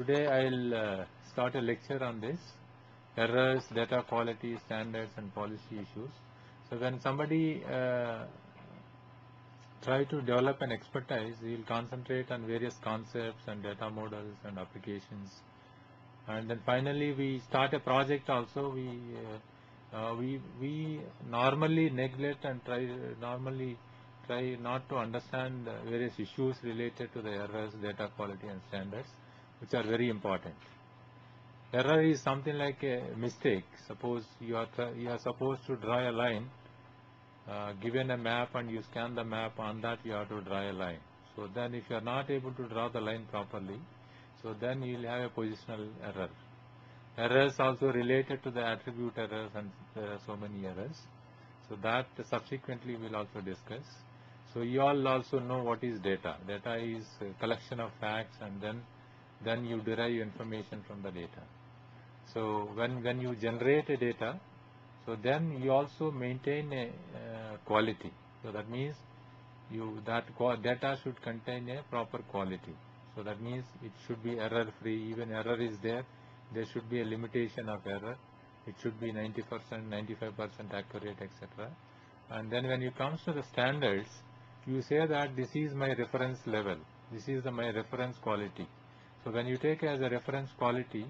today I'll start a lecture on this: errors, data quality, standards, and policy issues. So when somebody try to develop an expertise, he will concentrate on various concepts and data models and applications. And then finally we start a project also. We normally neglect and try not to understand various issues related to the errors, data quality, and standards, which are very important. Error is something like a mistake. Suppose you are supposed to draw a line, given a map, and you scan the map. On that you have to draw a line. So then if you are not able to draw the line properly, so then you will have a positional error. Errors also related to the attribute errors, and there are so many errors. So that subsequently we will also discuss. So you all also know what is data. Data is a collection of facts, and then you derive information from the data. So when you generate a data, so then you also maintain a quality. So that means data should contain a proper quality. So that means it should be error free. Even error is there should be a limitation of error. It should be 90%, 95% accurate, etc. And then when it comes to the standards, you say that this is my reference level, this is my reference quality. So when you take as a reference quality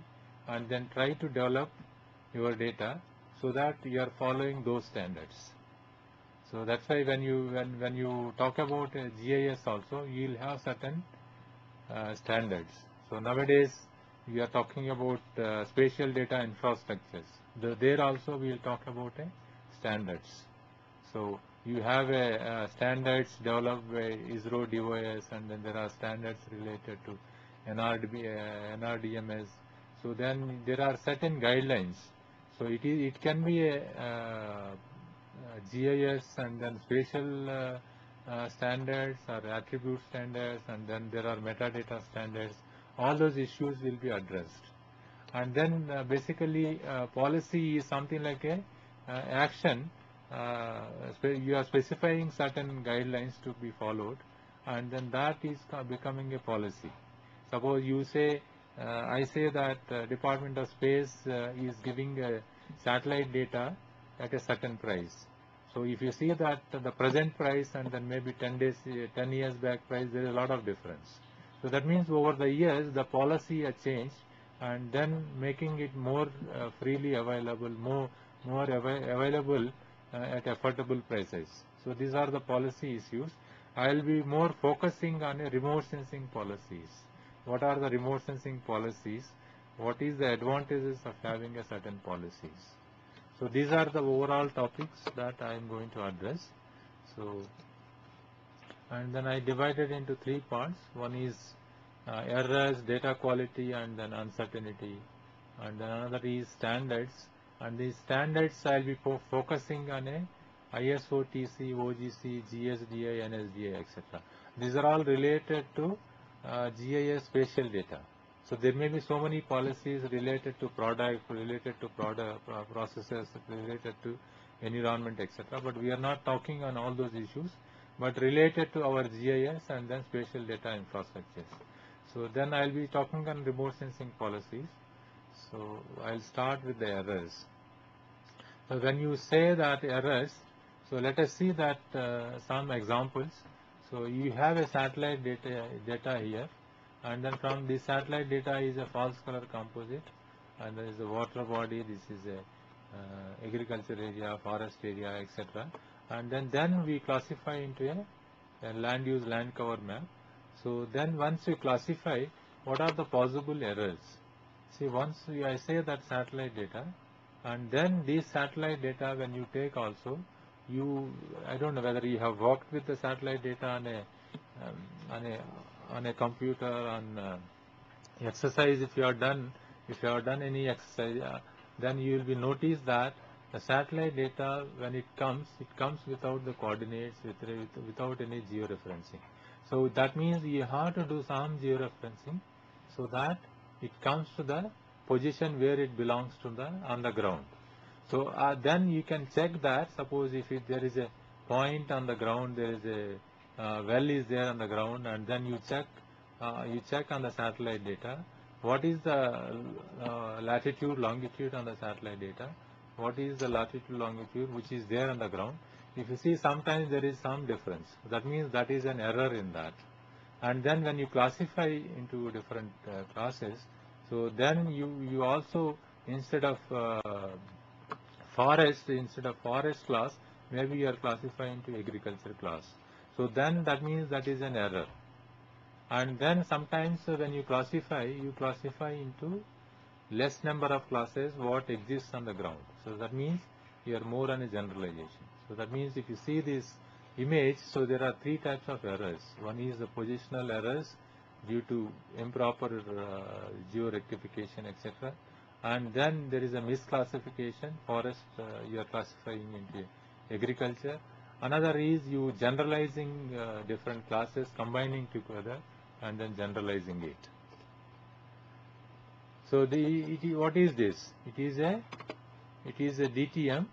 and then try to develop your data so that you are following those standards. So that's why when you talk about GIS also, you will have certain standards. So nowadays we are talking about spatial data infrastructures. There also we will talk about standards. So you have standards developed by ISRO DOS, and then there are standards related to NRDMS. So then there are certain guidelines. So it can be a GIS and then spatial standards or attribute standards, and then there are metadata standards. All those issues will be addressed. And then basically policy is something like a action. You are specifying certain guidelines to be followed, and then that is becoming a policy. Suppose you say, I say that Department of Space is giving satellite data at a certain price. So if you see that the present price and then maybe 10 years back price, there is a lot of difference. So that means over the years the policy has changed, and then making it more freely available, more available at affordable prices. So these are the policy issues. I will be more focusing on a remote sensing policies. What are the remote sensing policies? What is the advantages of having a certain policies? So these are the overall topics that I am going to address. So, and then I divided into 3 parts. One is errors, data quality, and then uncertainty. And then another is standards. And these standards I will be focusing on a ISO, TC, OGC, GSDI, NSDI, etc. These are all related to GIS spatial data. So there may be so many policies related to product, related to processes, related to environment, etc. But we are not talking on all those issues, but related to our GIS and then spatial data infrastructures. So then I will be talking on remote sensing policies. So I will start with the errors. So when you say that errors, so let us see that some examples. So you have a satellite data here, and then from this satellite data is a false color composite, and there is a water body, this is a agriculture area, forest area, etc. And then we classify into a land use, land cover map. So then once you classify, what are the possible errors? See, once I say that satellite data, and then this satellite data when you take also, I don't know whether you have worked with the satellite data on a computer, on exercise. If you have done any exercise, then you will be noticed that the satellite data, when it comes without the coordinates, without any georeferencing. So that means you have to do some georeferencing so that it comes to the position where it belongs to on the ground. So then you can check that. Suppose if there is a point on the ground, there is a well is there on the ground, and then you check on the satellite data, what is the latitude, longitude on the satellite data, what is the latitude, longitude which is there on the ground. If you see, sometimes there is some difference. That means that is an error in that. And then when you classify into different classes, so then you also, instead of forest class, maybe you are classifying into agriculture class. So then that means that is an error. And then sometimes when you classify into less number of classes what exists on the ground. So that means you are more on a generalization. So that means if you see this image, so there are three types of errors. One is the positional errors due to improper geo-rectification, etc. And then there is a misclassification, forest you are classifying into agriculture. Another is you generalizing different classes, combining together and then generalizing it. So what is this? It is a DTM.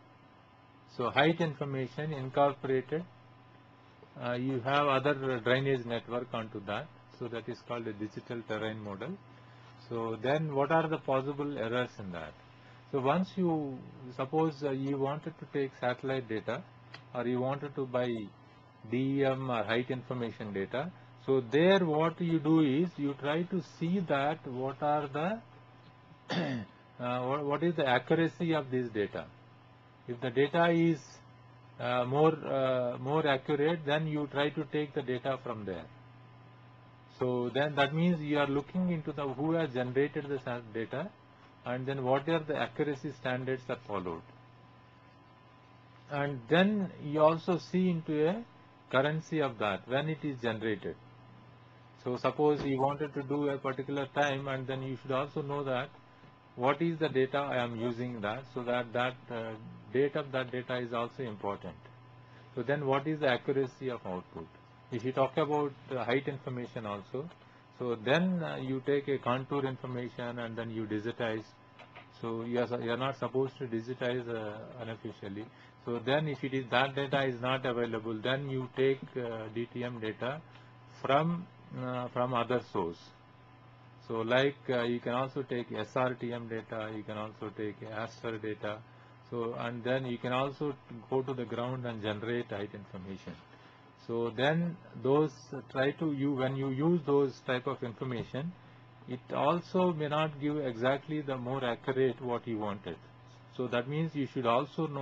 So height information incorporated. You have other drainage network onto that. So that is called a digital terrain model. So then what are the possible errors in that? So once you suppose you wanted to take satellite data, or you wanted to buy DEM or height information data, so there what you do is you try to see that what are the what is the accuracy of this data. If the data is more accurate, then you try to take the data from there. So then that means you are looking into the who has generated the data, and then what are the accuracy standards are followed. And then you also see into a currency of that when it is generated. So suppose you wanted to do a particular time, and then you should also know that what is the data I am using that, so that date of that data is also important. So then what is the accuracy of output? If you talk about height information also, so then you take a contour information and then you digitize. So you are not supposed to digitize unofficially. So then if it is that data is not available, then you take DTM data from other source. So like you can also take SRTM data, you can also take ASTER data. So and then you can also go to the ground and generate height information. So then those when you use those type of information, it also may not give exactly the more accurate what you wanted. So that means you should also know